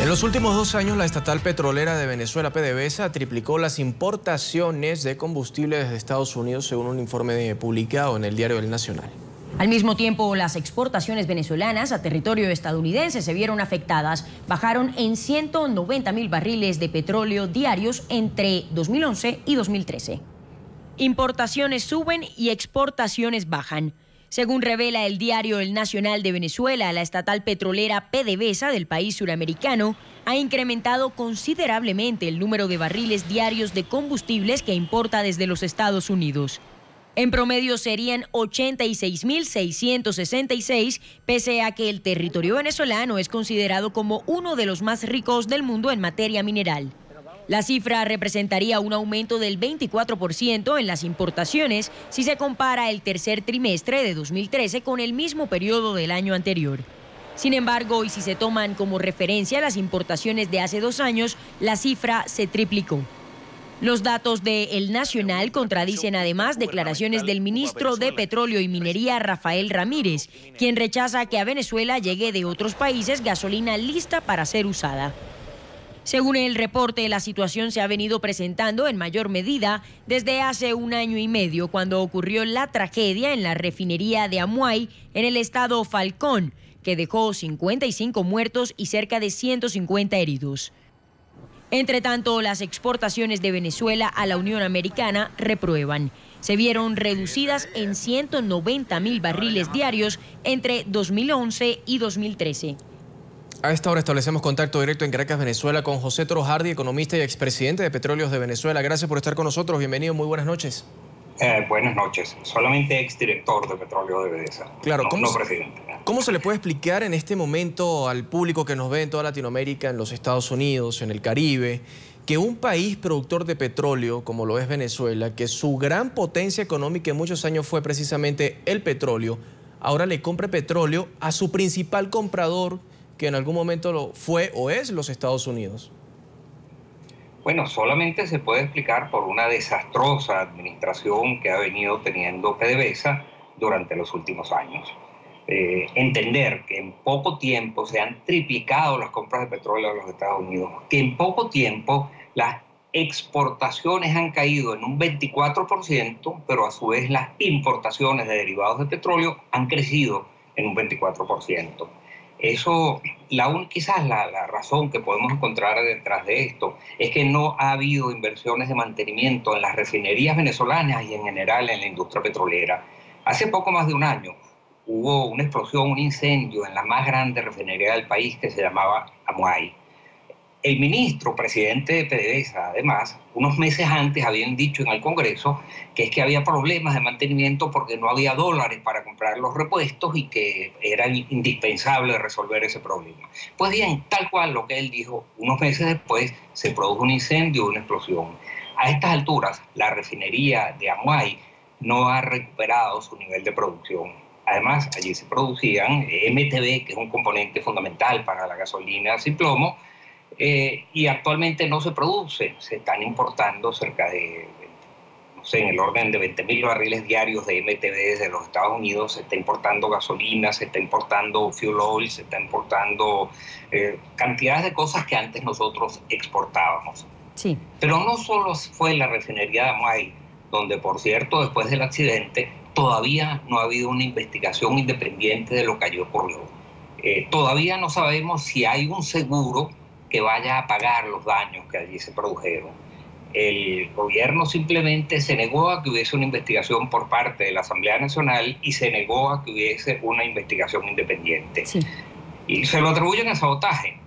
En los últimos 2 años, la estatal petrolera de Venezuela, PDVSA, triplicó las importaciones de combustible desde Estados Unidos, según un informe publicado en el Diario del Nacional. Al mismo tiempo, las exportaciones venezolanas a territorio estadounidense se vieron afectadas. Bajaron en 190.000 barriles de petróleo diarios entre 2011 y 2013. Importaciones suben y exportaciones bajan. Según revela el Diario El Nacional de Venezuela, la estatal petrolera PDVSA del país suramericano ha incrementado considerablemente el número de barriles diarios de combustibles que importa desde los Estados Unidos. En promedio serían 86.666, pese a que el territorio venezolano es considerado como uno de los más ricos del mundo en materia mineral. La cifra representaría un aumento del 24% en las importaciones si se compara el tercer trimestre de 2013 con el mismo periodo del año anterior. Sin embargo, y si se toman como referencia las importaciones de hace 2 años, la cifra se triplicó. Los datos de El Nacional contradicen además declaraciones del ministro de Petróleo y Minería, Rafael Ramírez, quien rechaza que a Venezuela llegue de otros países gasolina lista para ser usada. Según el reporte, la situación se ha venido presentando en mayor medida desde hace 1 año y medio, cuando ocurrió la tragedia en la refinería de Amuay, en el estado Falcón, que dejó 55 muertos y cerca de 150 heridos. Entre tanto, las exportaciones de Venezuela a la Unión Americana reprueban. Se vieron reducidas en 190.000 barriles diarios entre 2011 y 2013. A esta hora establecemos contacto directo en Caracas, Venezuela, con José Toro Hardy, economista y expresidente de Petróleos de Venezuela. Gracias por estar con nosotros. Bienvenido, muy buenas noches. Buenas noches. Solamente exdirector de Petróleos de Venezuela. Claro, no presidente. ¿Cómo se le puede explicar en este momento al público que nos ve en toda Latinoamérica, en los Estados Unidos, en el Caribe, que un país productor de petróleo, como lo es Venezuela, que su gran potencia económica en muchos años fue precisamente el petróleo, ahora le compre petróleo a su principal comprador, que en algún momento lo fue o es los Estados Unidos? Bueno, solamente se puede explicar por una desastrosa administración que ha venido teniendo PDVSA durante los últimos años. Entender que en poco tiempo se han triplicado las compras de petróleo a los Estados Unidos, que en poco tiempo las exportaciones han caído en un 24%, pero a su vez las importaciones de derivados de petróleo han crecido en un 24%. Eso, quizás la razón que podemos encontrar detrás de esto es que no ha habido inversiones de mantenimiento en las refinerías venezolanas y en general en la industria petrolera. Hace poco más de 1 año hubo una explosión, un incendio en la más grande refinería del país que se llamaba Amuay. El ministro, presidente de PDVSA, además, unos meses antes habían dicho en el Congreso que es que había problemas de mantenimiento porque no había dólares para comprar los repuestos y que era indispensable resolver ese problema. Pues bien, tal cual lo que él dijo, unos meses después se produjo un incendio, una explosión. A estas alturas, la refinería de Amuay no ha recuperado su nivel de producción. Además, allí se producían MTB, que es un componente fundamental para la gasolina sin plomo, y actualmente no se produce. Se están importando cerca de, en el orden de 20.000 barriles diarios de MTB desde los Estados Unidos. Se está importando gasolina, se está importando fuel oil, se está importando cantidades de cosas que antes nosotros exportábamos. Sí. Pero no solo fue la refinería de Amuay, donde, por cierto, después del accidente, todavía no ha habido una investigación independiente de lo que allí ocurrió. Todavía no sabemos si hay un seguro que vaya a pagar los daños que allí se produjeron. El gobierno simplemente se negó a que hubiese una investigación por parte de la Asamblea Nacional y se negó a que hubiese una investigación independiente. Sí. Y se lo atribuyen a sabotaje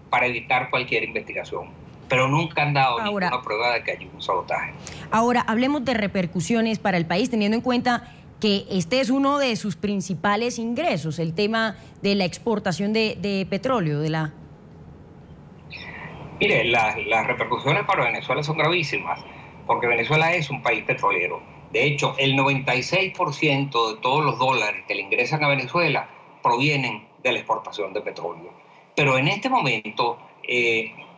para evitar cualquier investigación, pero nunca han dado ninguna prueba de que haya un sabotaje. Ahora, hablemos de repercusiones para el país, teniendo en cuenta que este es uno de sus principales ingresos, el tema de la exportación de petróleo, de la... Mire, las repercusiones para Venezuela son gravísimas, porque Venezuela es un país petrolero. De hecho, el 96% de todos los dólares que le ingresan a Venezuela provienen de la exportación de petróleo. Pero en este momento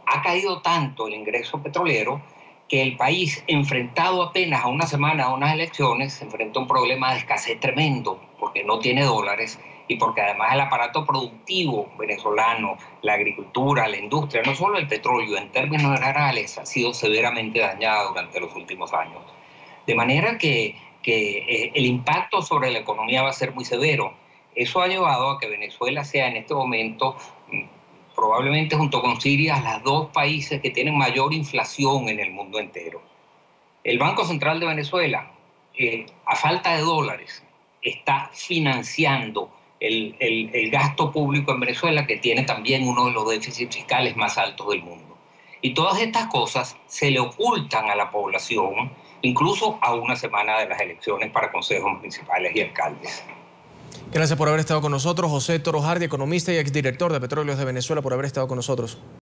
ha caído tanto el ingreso petrolero que el país, enfrentado apenas a una semana a unas elecciones, se enfrenta a un problema de escasez tremendo, porque no tiene dólares, y porque además el aparato productivo venezolano, la agricultura, la industria, no solo el petróleo, en términos generales, ha sido severamente dañada durante los últimos años. De manera que el impacto sobre la economía va a ser muy severo. Eso ha llevado a que Venezuela sea en este momento, probablemente junto con Siria, los dos países que tienen mayor inflación en el mundo entero. El Banco Central de Venezuela, a falta de dólares, está financiando el gasto público en Venezuela, que tiene también uno de los déficits fiscales más altos del mundo. Y todas estas cosas se le ocultan a la población, incluso a una semana de las elecciones para consejos municipales y alcaldes. Gracias por haber estado con nosotros, José Toro Hardy, economista y exdirector de Petróleos de Venezuela, por haber estado con nosotros.